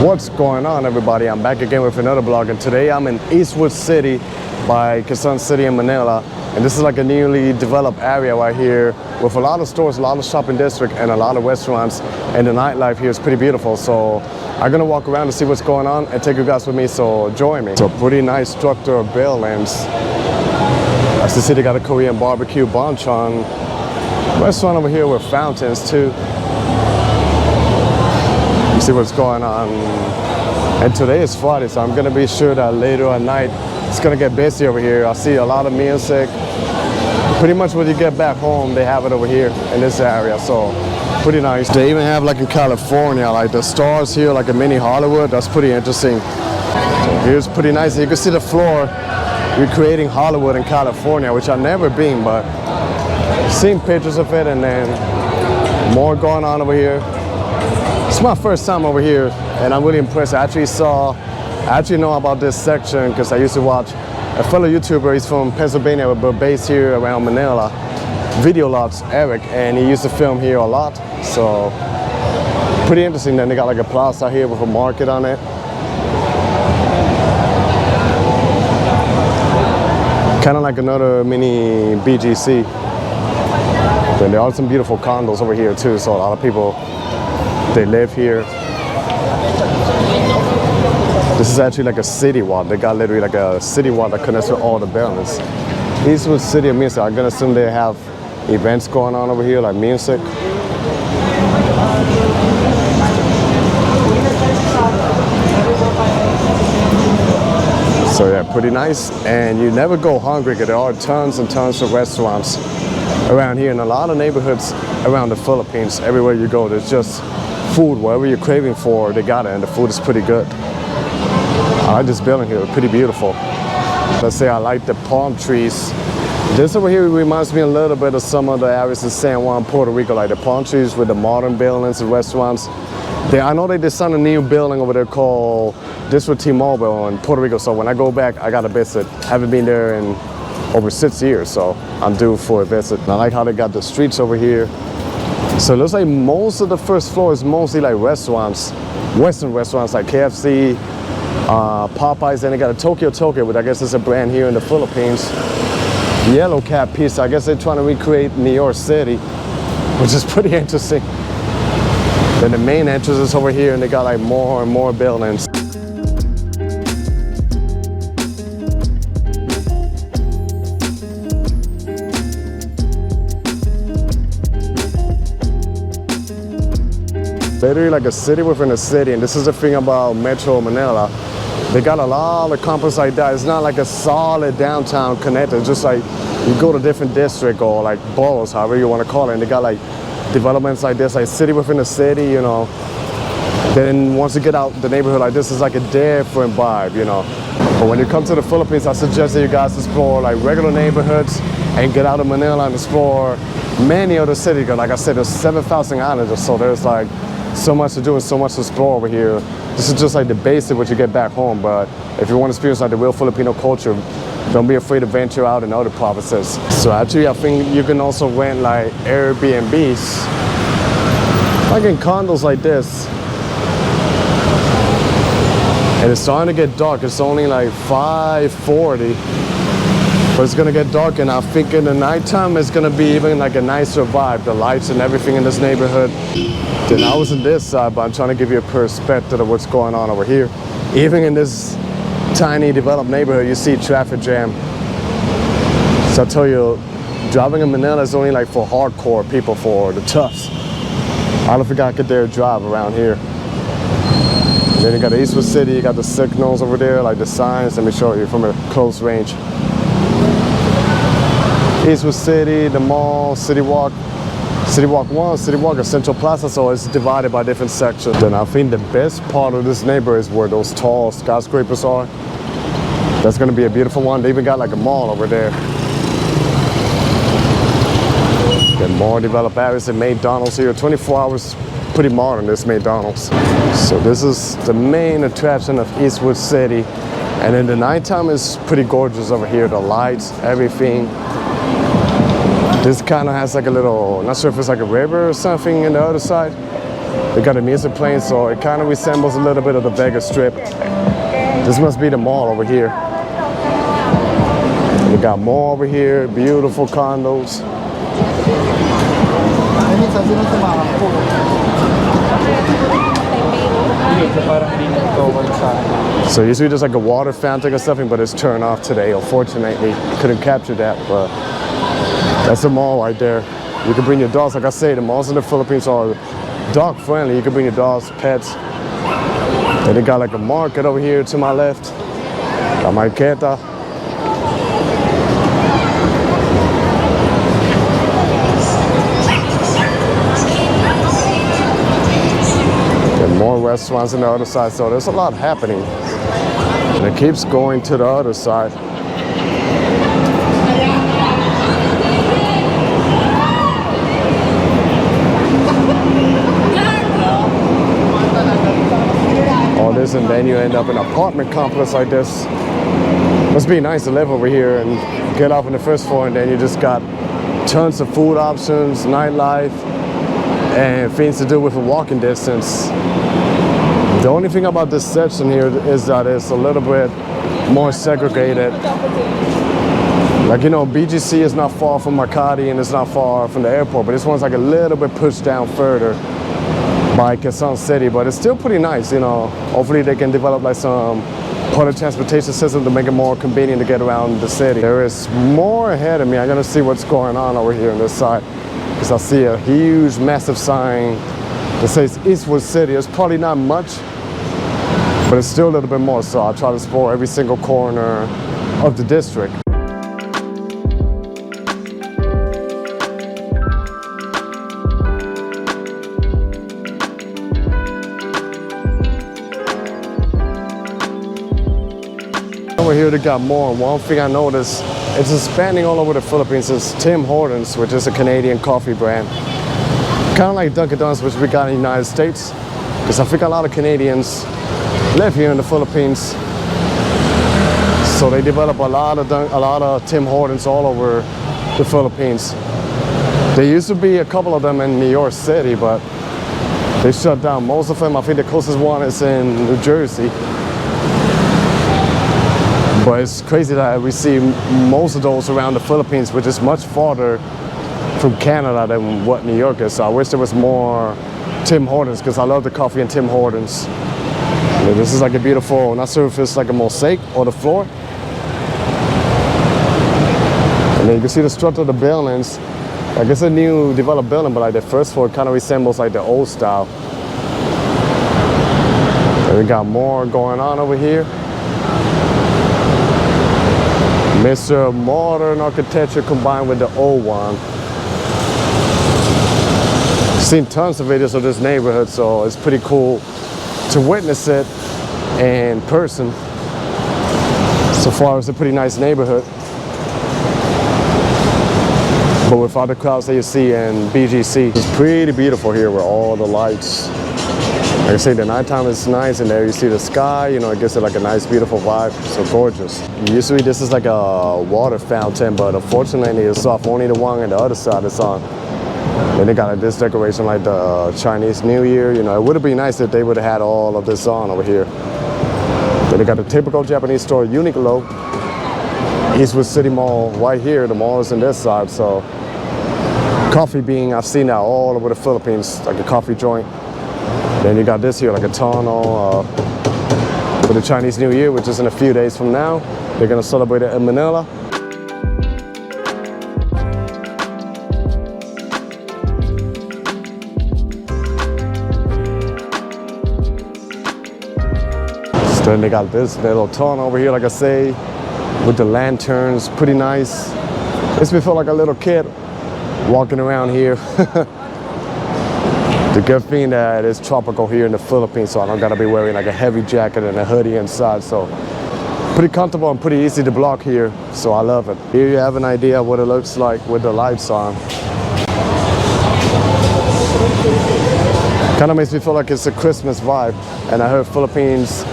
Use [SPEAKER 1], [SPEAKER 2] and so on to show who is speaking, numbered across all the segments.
[SPEAKER 1] What's going on, everybody? I'm back again with another vlog, and today I'm in Eastwood City by Quezon City in Manila, and this is like a newly developed area right here with a lot of stores, a lot of shopping district, and a lot of restaurants, and the nightlife here is pretty beautiful. So I'm gonna walk around to see what's going on and take you guys with me, so join me. So pretty nice structure of buildings. As the city got a Korean barbecue bonchon restaurant over here with fountains too. See what's going on. And today is Friday, so I'm gonna be sure that later at night it's gonna get busy over here. I see a lot of music. Pretty much when you get back home, they have it over here in this area, so pretty nice. They even have, like in California, like the stars here, like a mini Hollywood. That's pretty interesting. So here's pretty nice. You can see the floor recreating Hollywood in California, which I've never been, but seen pictures of it, and then more going on over here. It's my first time over here, and I'm really impressed. I actually know about this section because I used to watch a fellow YouTuber. He's from Pennsylvania, but based here around Manila, Video Lots, Eric, and he used to film here a lot. So pretty interesting. Then they got like a plaza here with a market on it. Kind of like another mini BGC. Then there are some beautiful condos over here too, so a lot of people, they live here. This is actually like a city walk. They got literally like a city walk that connects with all the buildings. Eastwood City of music. I'm gonna assume they have events going on over here, like music. So yeah, pretty nice. And you never go hungry because there are tons and tons of restaurants around here in a lot of neighborhoods around the Philippines. Everywhere you go, there's just food. Whatever you're craving for, they got it, and the food is pretty good. I like this building here, pretty beautiful. Let's say I like the palm trees. This over here reminds me a little bit of some of the areas in San Juan, Puerto Rico, like the palm trees with the modern buildings and restaurants. I know they designed a new building over there called District T-Mobile in Puerto Rico, so when I go back, I gotta visit. Haven't been there in over 6 years, so I'm due for a visit. And I like how they got the streets over here. So it looks like most of the first floor is mostly like restaurants, Western restaurants like KFC, Popeyes, and they got a Tokyo, which I guess is a brand here in the Philippines. Yellow Cab Pizza, I guess they're trying to recreate New York City, which is pretty interesting. Then the main entrance is over here, and they got like more and more buildings. Literally like a city within a city, and this is the thing about Metro Manila. They got a lot of complex like that. It's not like a solid downtown connected. It's just like you go to different district or like boroughs, however you want to call it, and they got like developments like this, like city within a city, you know. Then once you get out the neighborhood like this, it's like a different vibe, you know. But when you come to the Philippines, I suggest that you guys explore like regular neighborhoods and get out of Manila and explore many other cities. Like I said, there's 7,000 islands, so there's like so much to do and so much to explore over here. This is just like the basic what you get back home, but if you want to experience like the real Filipino culture, don't be afraid to venture out in other provinces. So actually I think you can also rent like Airbnbs, like in condos like this. And it's starting to get dark. It's only like 5:40, but it's gonna get dark, and I think in the nighttime it's gonna be even like a nicer vibe. The lights and everything in this neighborhood. Then I was in this side, but I'm trying to give you a perspective of what's going on over here. Even in this tiny developed neighborhood, you see traffic jam. So I tell you, driving in Manila is only like for hardcore people, for the toughs. I don't think I could dare drive around here. And then you got the Eastwood City, you got the signals over there, like the signs. Let me show you from a close range. Eastwood City, the mall, City Walk. City Walk 1, City Walk, or Central Plaza, so it's divided by different sections. Then I think the best part of this neighborhood is where those tall skyscrapers are. That's gonna be a beautiful one. They even got like a mall over there. Then more developed areas and McDonald's here. 24 hours, pretty modern, this McDonald's. So this is the main attraction of Eastwood City. And in the nighttime, it's pretty gorgeous over here. The lights, everything. This kind of has like a little, not sure if it's like a river or something on the other side. They got the music playing, so it kind of resembles a little bit of the Vegas Strip. This must be the mall over here. We got more over here, beautiful condos. So usually there's like a water fountain or something, but it's turned off today. Unfortunately, couldn't capture that, but that's the mall right there. You can bring your dogs. Like I say, the malls in the Philippines are dog friendly. You can bring your dogs, pets. And they got like a market over here to my left. La Marqueta. And more restaurants on the other side, so there's a lot happening. And it keeps going to the other side. And then you end up in an apartment complex like this. Must be nice to live over here and get off on the first floor, and then you just got tons of food options, nightlife, and things to do with a walking distance. The only thing about this section here is that it's a little bit more segregated. Like, you know, BGC is not far from Makati and it's not far from the airport, but this one's like a little bit pushed down further by Quezon City, but it's still pretty nice, you know. Hopefully they can develop like some public transportation system to make it more convenient to get around the city. There is more ahead of me. I'm gonna see what's going on over here on this side, because I see a huge, massive sign that says Eastwood City. It's probably not much, but it's still a little bit more, so I'll try to explore every single corner of the district. Over here they got more. One thing I noticed, it's expanding all over the Philippines, is Tim Hortons, which is a Canadian coffee brand. Kind of like Dunkin' Donuts, which we got in the United States, because I think a lot of Canadians live here in the Philippines. So they develop a lot of Tim Hortons all over the Philippines. There used to be a couple of them in New York City, but they shut down most of them. I think the closest one is in New Jersey. But it's crazy that we see most of those around the Philippines, which is much farther from Canada than what New York is. So I wish there was more Tim Hortons, because I love the coffee in Tim Hortons. And this is like a beautiful, not sure if it's like a mosaic or the floor. And then you can see the structure of the buildings. Like it's a new developed building, but like the first floor kind of resembles like the old style. And we got more going on over here. Mr. Modern architecture combined with the old one. Seen tons of videos of this neighborhood, so it's pretty cool to witness it in person. So far, it's a pretty nice neighborhood. But without the crowds that you see in BGC, it's pretty beautiful here with all the lights. Like I say, the nighttime is nice, and there you see the sky, you know, it gives it like a nice, beautiful vibe. So gorgeous. Usually this is like a water fountain, but unfortunately it's off. Only the one on the other side is on. And they got like this decoration like the Chinese New Year. You know, it would have been nice if they would have had all of this on over here. Then they got the typical Japanese store, Uniqlo. Eastwood City Mall right here. The mall is on this side, so. Coffee Bean, I've seen that all over the Philippines, like a coffee joint. Then you got this here, like a tunnel for the Chinese New Year, which is in a few days from now. They're gonna celebrate it in Manila. So then they got this little tunnel over here, like I say, with the lanterns, pretty nice. Makes me feel like a little kid walking around here. The good thing that it's tropical here in the Philippines, so I don't gotta be wearing like a heavy jacket and a hoodie inside. So pretty comfortable and pretty easy to block here, so I love it. Here you have an idea of what it looks like with the lights on. Kind of makes me feel like it's a Christmas vibe, and I heard Philippines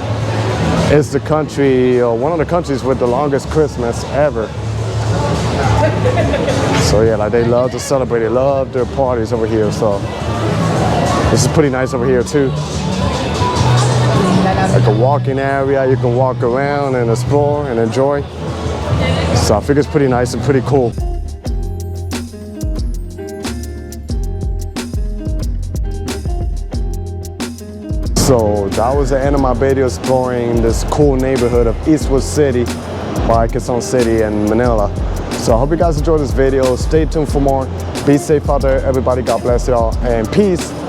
[SPEAKER 1] is the country, or one of the countries with the longest Christmas ever. So yeah, like they love to celebrate, they love their parties over here, so This is pretty nice over here too. Like a walking area, you can walk around and explore and enjoy. So I figure it's pretty nice and pretty cool. So that was the end of my video exploring this cool neighborhood of Eastwood City by Quezon City and Manila. So I hope you guys enjoyed this video. Stay tuned for more. Be safe out there, everybody. God bless y'all, and peace.